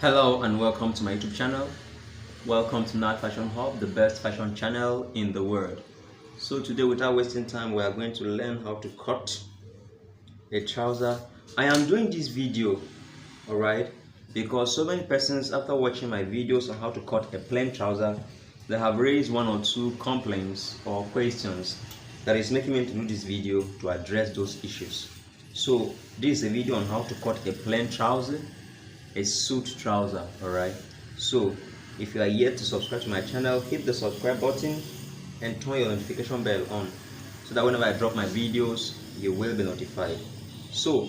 Hello and welcome to my YouTube channel. Welcome to Nat Fashion Hub, the best fashion channel in the world. So today, without wasting time, we are going to learn how to cut a trouser. I am doing this video, alright, because so many persons after watching my videos on how to cut a plain trouser, they have raised one or two complaints or questions that is making me to do this video to address those issues. So this is a video on how to cut a plain trouser, a suit trouser. Alright, so if you are yet to subscribe to my channel, hit the subscribe button and turn your notification bell on so that whenever I drop my videos you will be notified. So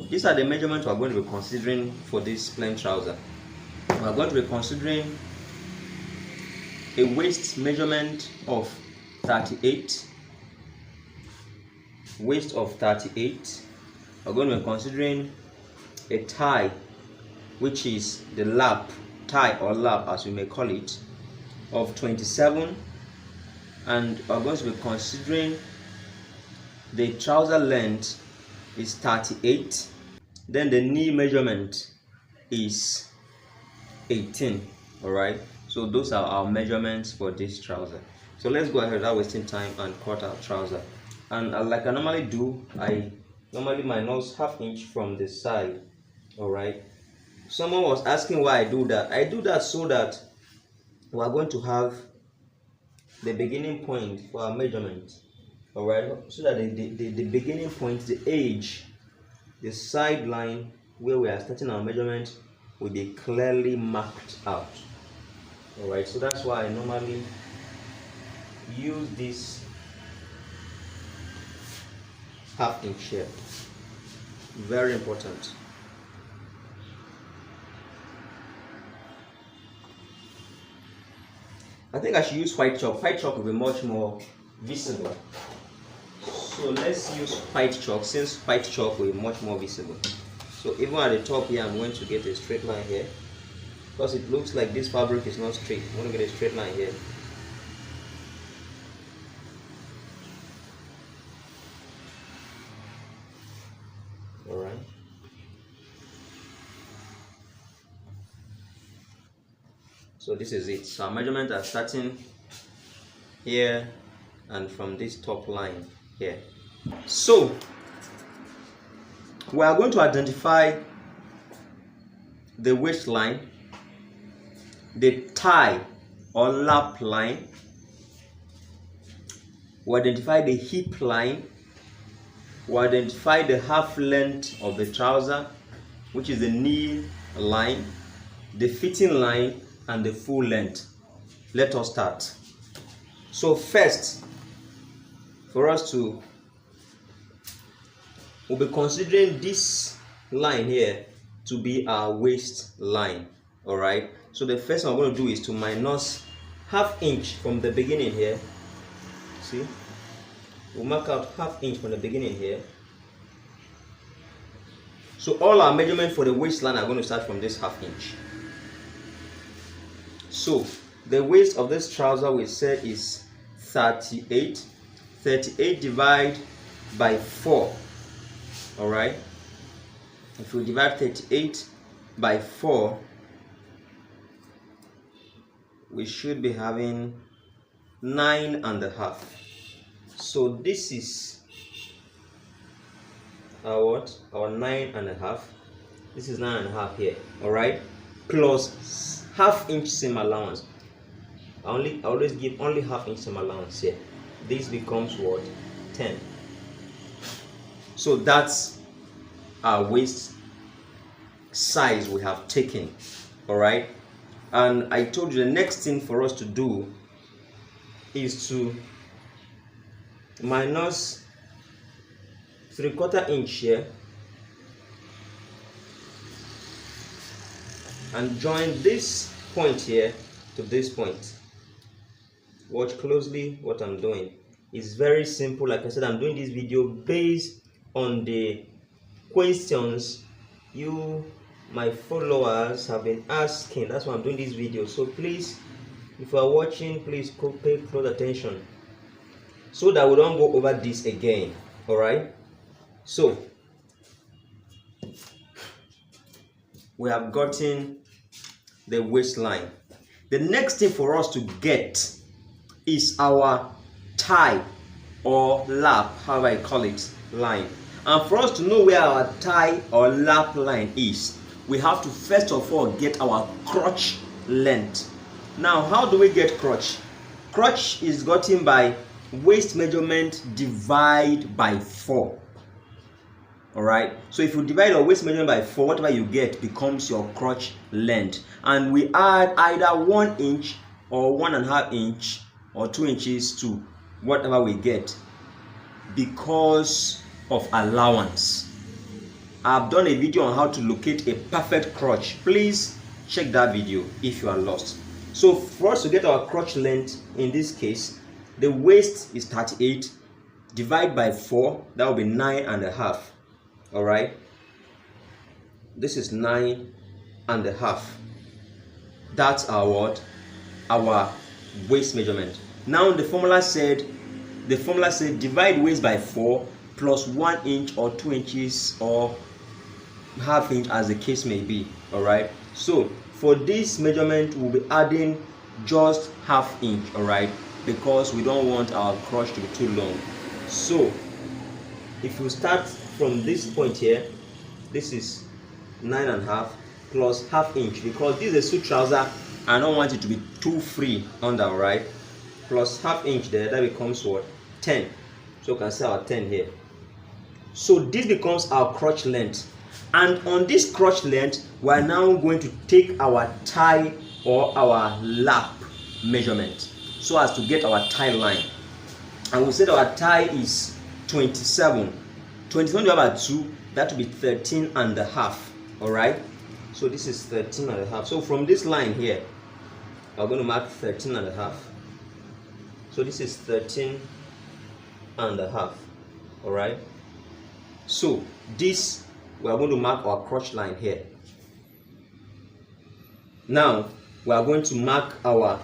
these are the measurements we are going to be considering for this plain trouser. We are going to be considering a waist measurement of 38, waist of 38. We are going to be considering a tie, which is the lap, tie or lap as we may call it, of 27, and we are going to be considering the trouser length is 38, then the knee measurement is 18. All right, so those are our measurements for this trouser. So let's go ahead without wasting time and cut our trouser. And like I normally do, I normally minus ½ inch from the side. All right, someone was asking why I do that. I do that so that we are going to have the beginning point for our measurement. All right, so that the beginning point, the edge, the side line where we are starting our measurement will be clearly marked out. All right, so that's why I normally use this ½ inch here. Very important. I think I should use white chalk. White chalk will be much more visible. So let's use white chalk, since white chalk will be much more visible. So even at the top here, I'm going to get a straight line here, because it looks like this fabric is not straight. I'm going to get a straight line here. Alright. So this is it. So our measurements are starting here and from this top line here. So we are going to identify the waistline, the tie or lap line. We identify the hip line. We identify the half length of the trouser, which is the knee line, the fitting line, and the full length. Let us start. So first, for us to, we'll be considering this line here to be our waist line. All right, so the first thing I'm going to do is to minus ½ inch from the beginning here. See, we'll mark out ½ inch from the beginning here. So all our measurements for the waistline are going to start from this ½ inch. So the waist of this trouser we said is 38. 38 divided by 4. All right, if we divide 38 by 4, we should be having 9.5. So this is our what? Our 9.5. This is 9.5 here. All right, plus ½ inch seam allowance. I always give only ½ inch seam allowance here. This becomes what? 10. So that's our waist size we have taken. All right, and I told you the next thing for us to do is to minus ¾ inch here and join this point here to this point. Watch closely what I'm doing. It's very simple. Like I said, I'm doing this video based on the questions you, my followers, have been asking. That's why I'm doing this video. So please, if you are watching, please pay close attention so that we don't go over this again. All right, so we have gotten the waistline. The next thing for us to get is our thigh or lap, however I call it, line. And for us to know where our thigh or lap line is, we have to first of all get our crotch length. Now, how do we get crotch? Crotch is gotten by waist measurement divide by 4. Alright, so if you divide your waist measurement by 4, whatever you get becomes your crotch length. And we add either 1 inch or 1.5 inch or 2 inches to whatever we get because of allowance. I've done a video on how to locate a perfect crotch. Please check that video if you are lost. So for us to get our crotch length, in this case, the waist is 38, divide by 4, that will be 9.5. Alright, this is 9.5. That's our what? Our waist measurement. Now the formula said divide waist by 4 plus 1 inch or 2 inches or half inch, as the case may be. Alright, so for this measurement we'll be adding just half inch, alright, because we don't want our crotch to be too long. So if we start from this point here, this is 9.5 plus half inch, because this is a suit trouser, I don't want it to be too free under, right? Plus half inch there, that becomes what? 10. So we can say our 10 here. So this becomes our crotch length. And on this crotch length, we are now going to take our thigh or our lap measurement so as to get our thigh line. And we said our thigh is 27. 27 divided by 2, that will be 13.5. Alright, so this is 13.5. So from this line here, we're going to mark 13.5. So this is 13.5. Alright, so this, we are going to mark our crotch line here. Now we are going to mark our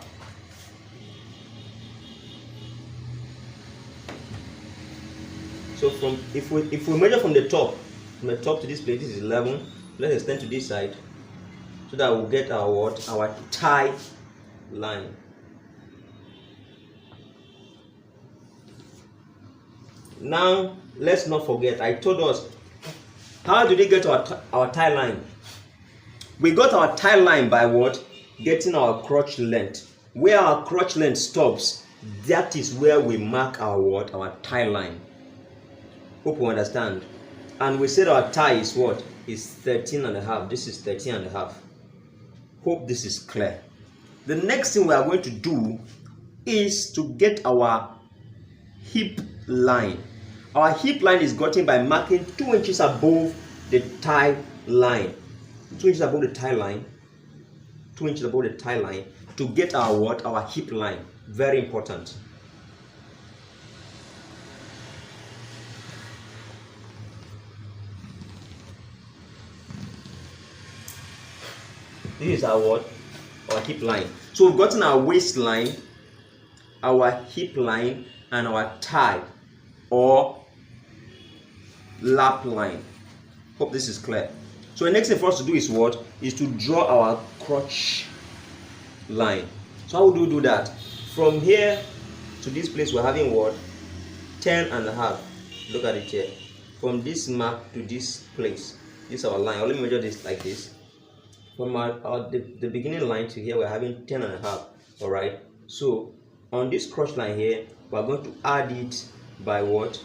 from if we measure from the top to this place, this is 11. Let's extend to this side so that we'll get our what? Our thigh line. Now let's not forget, I told us, how did we get our thigh line? We got our thigh line by what? Getting our crotch length. Where our crotch length stops, that is where we mark our what? Our thigh line. Hope you understand. And we said our thigh is what? Is 13.5. This is 13.5. Hope this is clear. The next thing we are going to do is to get our hip line. Our hip line is gotten by marking 2 inches above the thigh line. 2 inches above the thigh line. 2 inches above the thigh line to get our what? Our hip line. Very important. This is our what? Our hip line. So we've gotten our waistline, our hip line, and our thigh or lap line. Hope this is clear. So the next thing for us to do is what? Is to draw our crotch line. So how do we do that? From here to this place we're having what? 10.5. Look at it here. From this mark to this place, this is our line. I'll let me measure this like this. From the beginning line to here, we're having 10.5. Alright, so on this crotch line here, we're going to add it by what?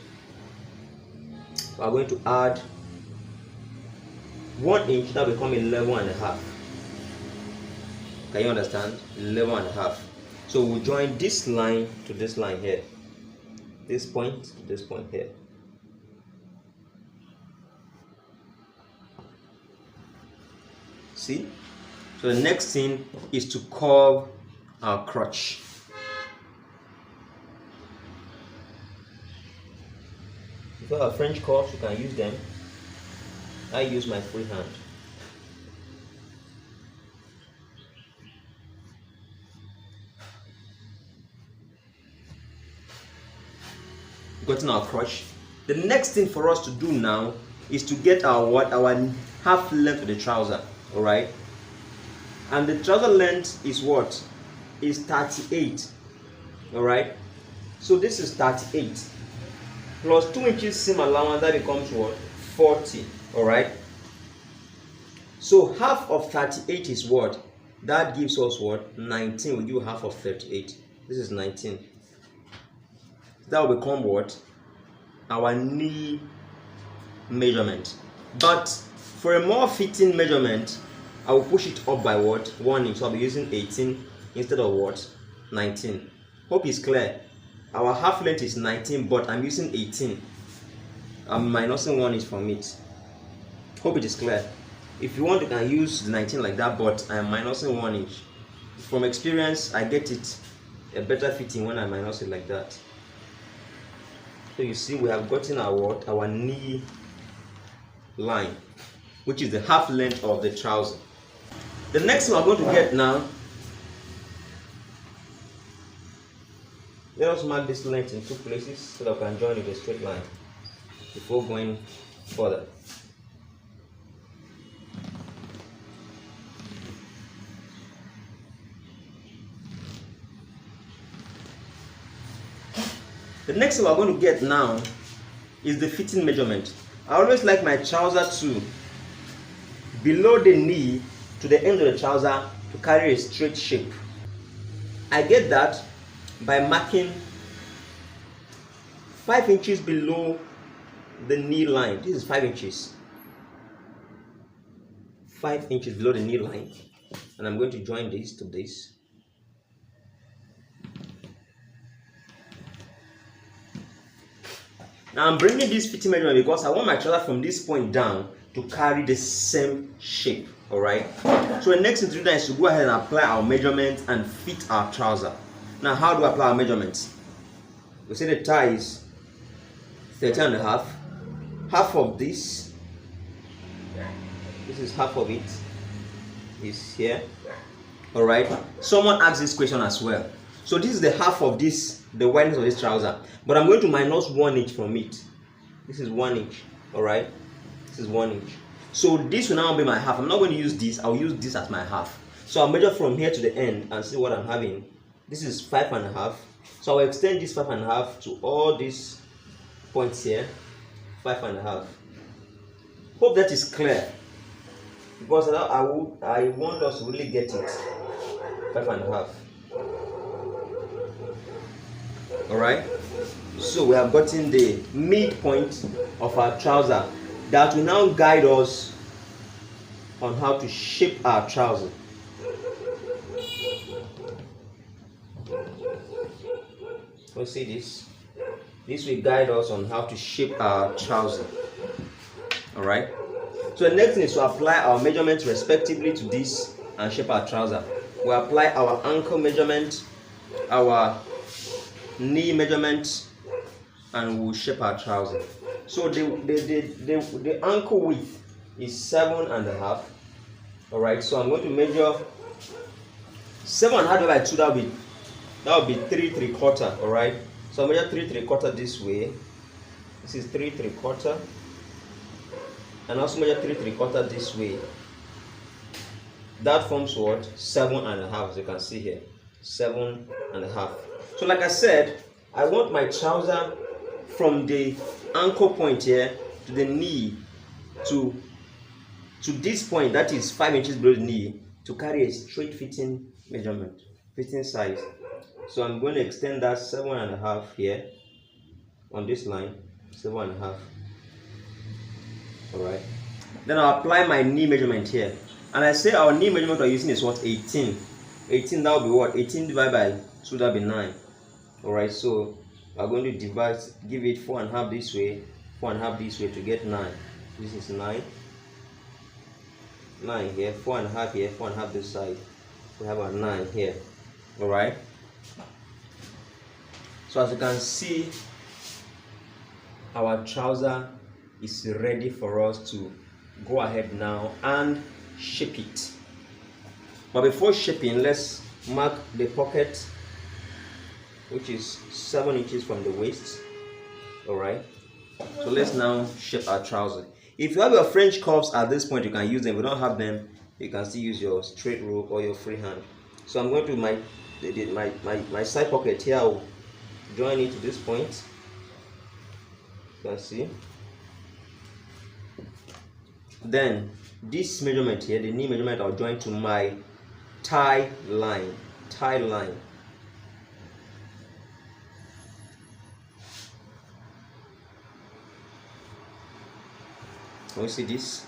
We're going to add 1 inch, that will become 11.5. Can you understand? 11.5. So we'll join this line to this line here, this point to this point here. See? So the next thing is to curve our crotch. If you have French curves, you can use them. I use my free hand. Gotten our crotch. The next thing for us to do now is to get our what? Our half length of the trouser. Alright, and the trouser length is what? Is 38. All right, so this is 38 plus 2 inches seam allowance, that becomes what? 40. All right, so half of 38 is what? That gives us what? 19. We do half of 38. This is 19. That will become what? Our knee measurement. But for a more fitting measurement, I will push it up by what? 1 inch. So I'll be using 18 instead of what? 19. Hope it's clear. Our half length is 19, but I'm using 18. I'm minusing 1 inch from it. Hope it is clear. If you want, you can use 19 like that, but I'm minusing 1 inch. From experience, I get it a better fitting when I minus it like that. So you see, we have gotten our what? Our knee line, which is the half length of the trouser. The next thing we're going to get now, let us mark this length in 2 places so that we can join with a straight line before going further. The next thing we're going to get now is the fitting measurement. I always like my trouser to below the knee to the end of the trouser to carry a straight shape. I get that by marking 5 inches below the knee line. This is 5 inches. 5 inches below the knee line. And I'm going to join this to this. Now I'm bringing this fitting measurement because I want my trouser from this point down to carry the same shape. Alright. So the next thing to do is to go ahead and apply our measurement and fit our trouser. Now how do I apply our measurements? We say the tie is 13.5. Half of this is half of it, is here. Alright. Someone asked this question as well. So this is the half of this, the wideness of this trouser. But I'm going to minus 1 inch from it. This is 1 inch. Alright. This is 1 inch. So this will now be my half. I'm not going to use this. I'll use this as my half. So I'll measure from here to the end and see what I'm having. This is 5.5. So I'll extend this 5.5 to all these points here. 5.5. Hope that is clear. Because I want us to really get it. 5.5. Alright. So we have gotten the midpoint of our trouser that will now guide us on how to shape our trouser. We'll see this. This will guide us on how to shape our trouser. Alright. So the next thing is to apply our measurements respectively to this and shape our trouser. We apply our ankle measurement, our knee measurement, and we'll shape our trouser. So the ankle width is 7.5. Alright, so I'm going to measure 7.5 divided by 2, that will be 3 3/4. Alright, so I measure 3 3/4 this way. This is 3 3/4, and also measure 3 3/4 this way. That forms what? 7.5, as you can see here. 7.5. So like I said, I want my trouser from the ankle point here to the knee to this point, that is 5 inches below the knee, to carry a straight fitting measurement, fitting size. So I'm going to extend that 7.5 here on this line, 7.5. Alright. Then I'll apply my knee measurement here. And I say our knee measurement we're using is what? 18. 18, that will be what? 18 divided by 2, that will be 9. Alright, so we're going to divide, give it 4.5 this way, 4.5 this way to get 9. This is 9. 9 here, 4.5 here, 4.5 this side. We have a 9 here. Alright. So as you can see, our trouser is ready for us to go ahead now and shape it. But before shaping, let's mark the pocket, which is 7 inches from the waist. Alright. So let's now shape our trouser. If you have your French curves at this point, you can use them. If you don't have them, You can still use your straight rope or your free hand. So I'm going to my side pocket here. I will join it to this point. You can see. Then this measurement here, the knee measurement, I'll join to my tie line. Tie line. Can you see this?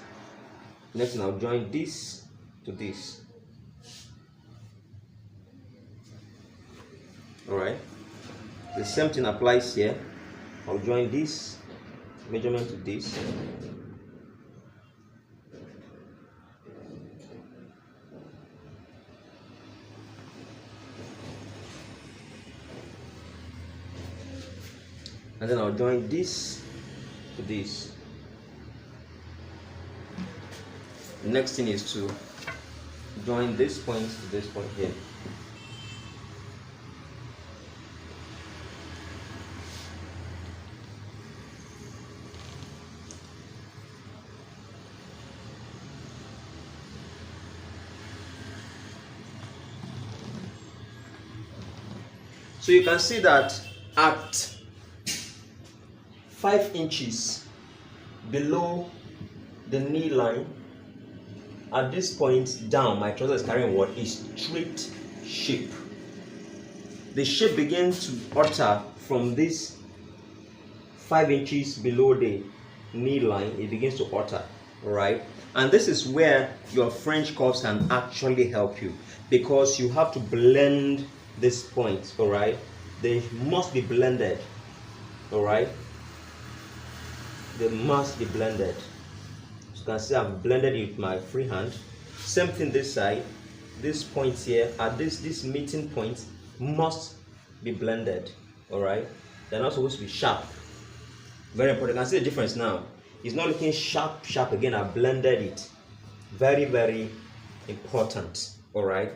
Next, I'll join this to this. Alright. The same thing applies here. I'll join this measurement to this. And then I'll join this to this. The next thing is to join this point to this point here. So you can see that at 5 inches below the knee line, at this point down, my trouser is carrying what is straight shape. The shape begins to alter from this 5 inches below the knee line. It begins to alter, right? And this is where your French cuffs can actually help you, because you have to blend this point. All right, they must be blended. All right, they must be blended. You can see I've blended it with my free hand. Same thing this side. This point here at this meeting point must be blended. All right, they're not supposed to be sharp. Very important. You can see the difference now. It's not looking sharp again. I blended it. Very, very important. All right,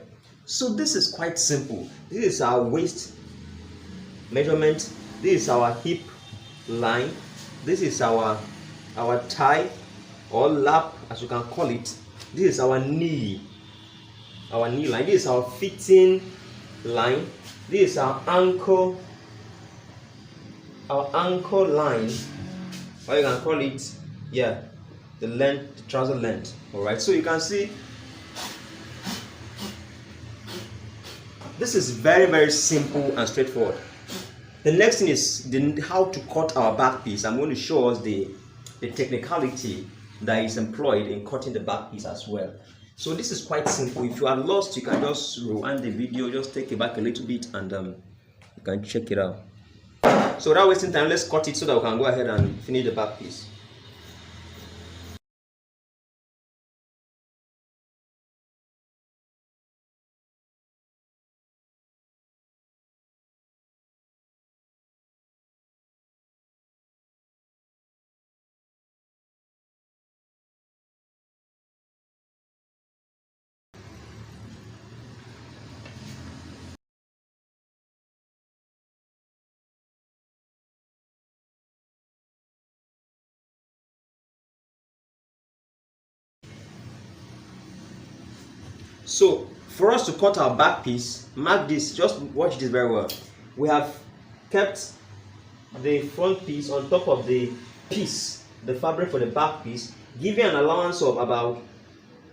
so this is quite simple. This is our waist measurement. This is our hip line. This is our thigh or lap, as you can call it. This is our knee line. This is our fitting line. This is our ankle line, or you can call it, yeah, the length, the trouser length. All right, so you can see this is very, very simple and straightforward. The next thing is how to cut our back piece. I'm going to show us the technicality that is employed in cutting the back piece as well. So this is quite simple. If you are lost, you can just rewind the video, just take it back a little bit, and you can check it out. So without wasting time, let's cut it so that we can go ahead and finish the back piece. So for us to cut our back piece, mark this, just watch this very well. We have kept the front piece on top of the piece, the fabric for the back piece, giving an allowance of about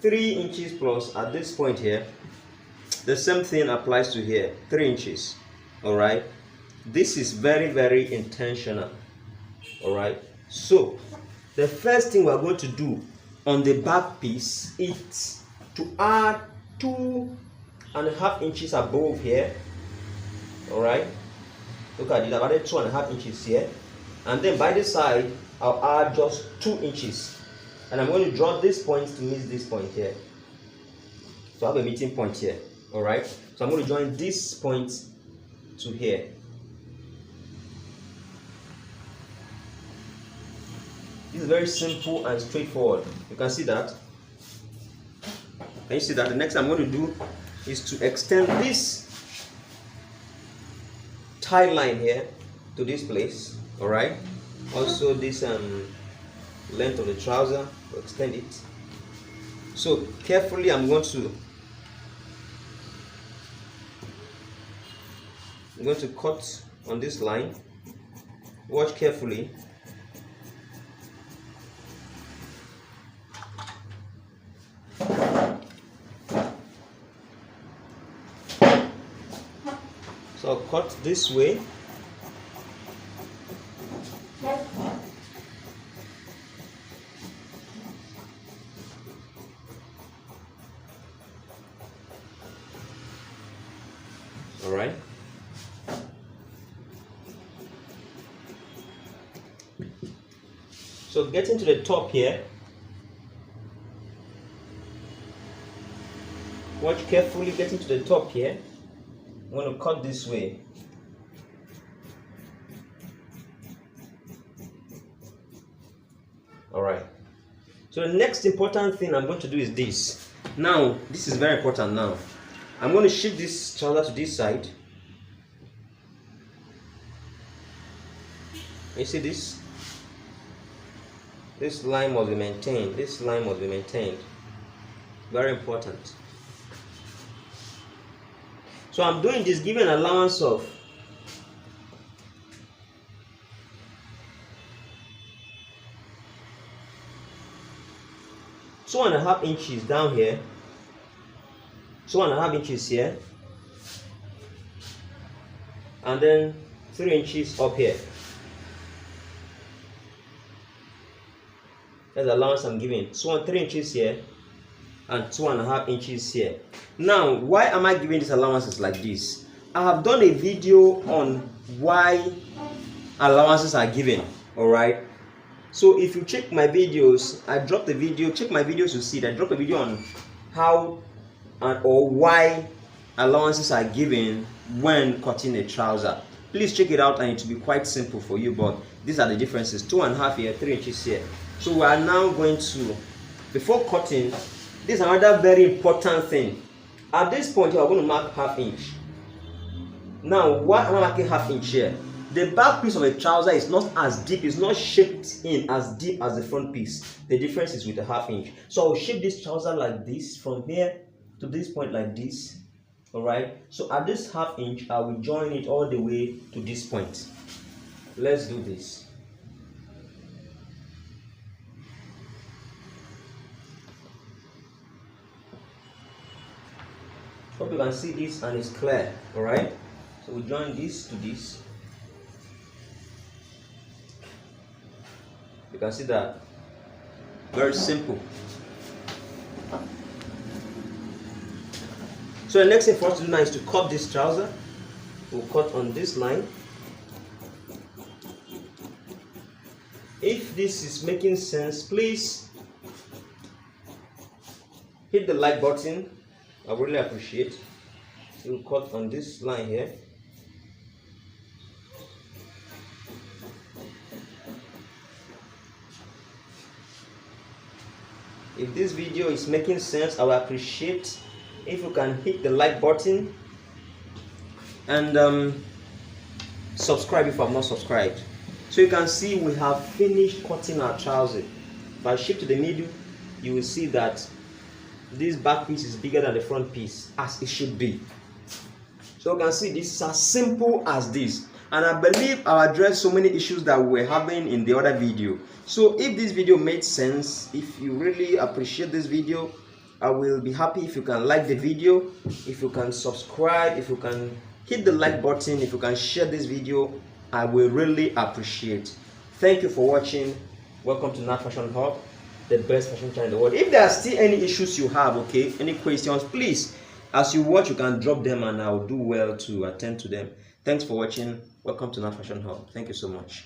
3 inches plus at this point here. The same thing applies to here, 3 inches. All right, this is very, very intentional. All right, so the first thing we're going to do on the back piece is to add 2.5 inches above here. All right, look at it, I've added 2.5 inches here, and then by the side I'll add just 2 inches, and I'm going to draw this point to meet this point here, so I have a meeting point here. All right, so I'm going to join this point to here. This is very simple and straightforward. You can see that. Can you see that? The next thing I'm going to do is to extend this tie line here to this place. All right, also this length of the trouser, we'll extend it. So carefully I'm going to cut on this line. Watch carefully. So I'll cut this way. All right. So getting to the top here, watch carefully, getting to the top here, I'm going to cut this way. Alright, so the next important thing I'm going to do is this. Now, this is very important now. I'm going to shift this trouser to this side. You see this? This line must be maintained. This line must be maintained. Very important. So I'm doing this giving an allowance of 2.5 inches down here, 2.5 inches here, and then 3 inches up here. That's the allowance I'm giving. 3 inches here and 2.5 inches here. Now, why am I giving these allowances like this? I have done a video on why allowances are given. Alright. So if you check my videos, I dropped a video, check my videos to see that I dropped a video on how or why allowances are given when cutting a trouser. Please check it out and it will be quite simple for you, but these are the differences. 2.5 here, 3 inches here. So we are now going to, before cutting, this is another very important thing. At this point, you are going to mark 1/2 inch. Now, why am I marking 1/2 inch here? The back piece of a trouser is not as deep, it's not shaped in as deep as the front piece. The difference is with a 1/2 inch. So I'll shape this trouser like this, from here to this point like this. Alright, so at this 1/2 inch, I will join it all the way to this point. Let's do this. Hope you can see this and it's clear. Alright, so we join this to this. You can see that. Very simple. So the next thing for us to do now is to cut this trouser. We'll cut on this line. If this is making sense, please hit the like button. I really appreciate. We'll cut on this line here. If this video is making sense, I will appreciate if you can hit the like button and subscribe if you have not subscribed. So you can see we have finished cutting our trouser. If I shift to the middle, you will see that this back piece is bigger than the front piece, as it should be. So you can see this is as simple as this. And I believe I addressed so many issues that we were having in the other video. So if this video made sense, if you really appreciate this video, I will be happy if you can like the video, if you can subscribe, if you can hit the like button, if you can share this video, I will really appreciate. Thank you for watching. Welcome to Nat Fashion Hub, the best fashion channel in the world. If there are still any issues you have, okay, any questions, please, as you watch, you can drop them and I'll do well to attend to them. Thanks for watching. Welcome to Nat Fashion Hub. Thank you so much.